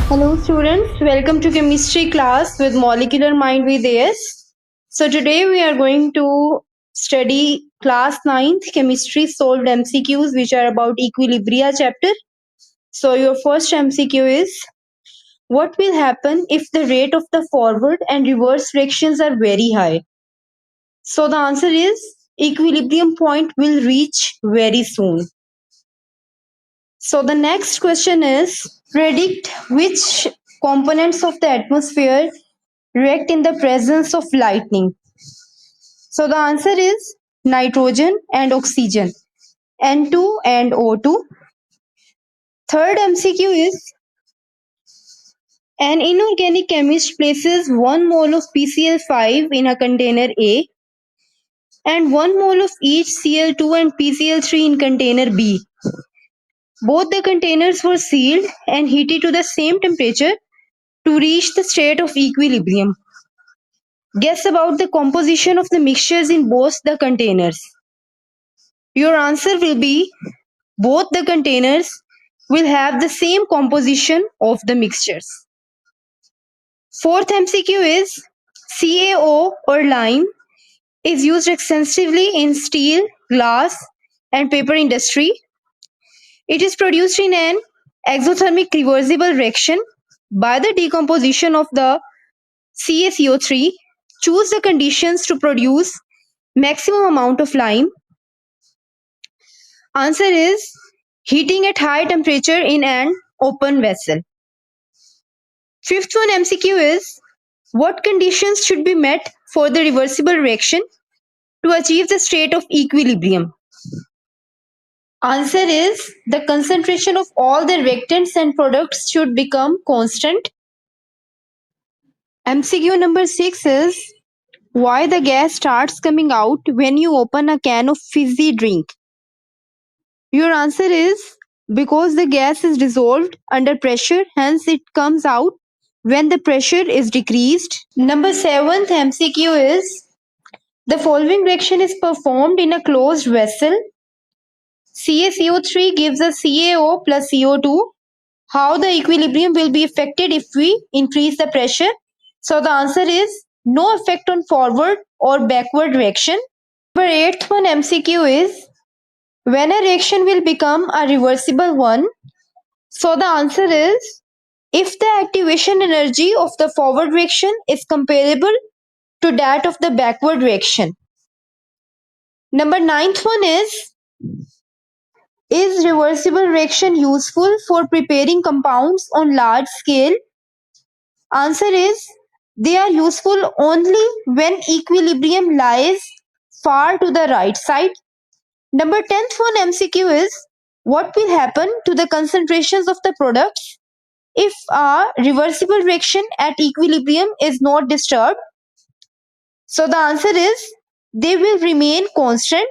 Hello students, welcome to chemistry class with molecular mind with AS. So today we are going to study class 9th chemistry solved MCQs which are about Equilibria chapter. So your first MCQ is, what will happen if the rate of the forward and reverse reactions are very high? So the answer is, equilibrium point will reach very soon. So the next question is, predict which components of the atmosphere react in the presence of lightning. So the answer is nitrogen and oxygen, N2 and O2. Third MCQ is, an inorganic chemist places 1 mole of PCl5 in a container A and 1 mole of each Cl2 and PCl3 in container B. Both the containers were sealed and heated to the same temperature to reach the state of equilibrium. Guess about the composition of the mixtures in both the containers. Your answer will be, both the containers will have the same composition of the mixtures. Fourth MCQ is, CaO or lime is used extensively in steel, glass and paper industry. It is produced in an exothermic reversible reaction by the decomposition of the CaCO3. Choose the conditions to produce maximum amount of lime. Answer is, heating at high temperature in an open vessel. Fifth one MCQ is, what conditions should be met for the reversible reaction to achieve the state of equilibrium? Answer is, the concentration of all the reactants and products should become constant. MCQ number 6 is, why the gas starts coming out when you open a can of fizzy drink? Your answer is, because the gas is dissolved under pressure, hence it comes out when the pressure is decreased. Number 7th MCQ is, the following reaction is performed in a closed vessel. CaCO3 gives us CaO plus CO2. How the equilibrium will be affected if we increase the pressure? So the answer is, no effect on forward or backward reaction. Number 8th one MCQ is, when a reaction will become a reversible one? So the answer is, if the activation energy of the forward reaction is comparable to that of the backward reaction. Number 9th one is reversible reaction useful for preparing compounds on large scale? Answer is, they are useful only when equilibrium lies far to the right side. Number 10th one MCQ is, what will happen to the concentrations of the products if a reversible reaction at equilibrium is not disturbed? So the answer is, they will remain constant.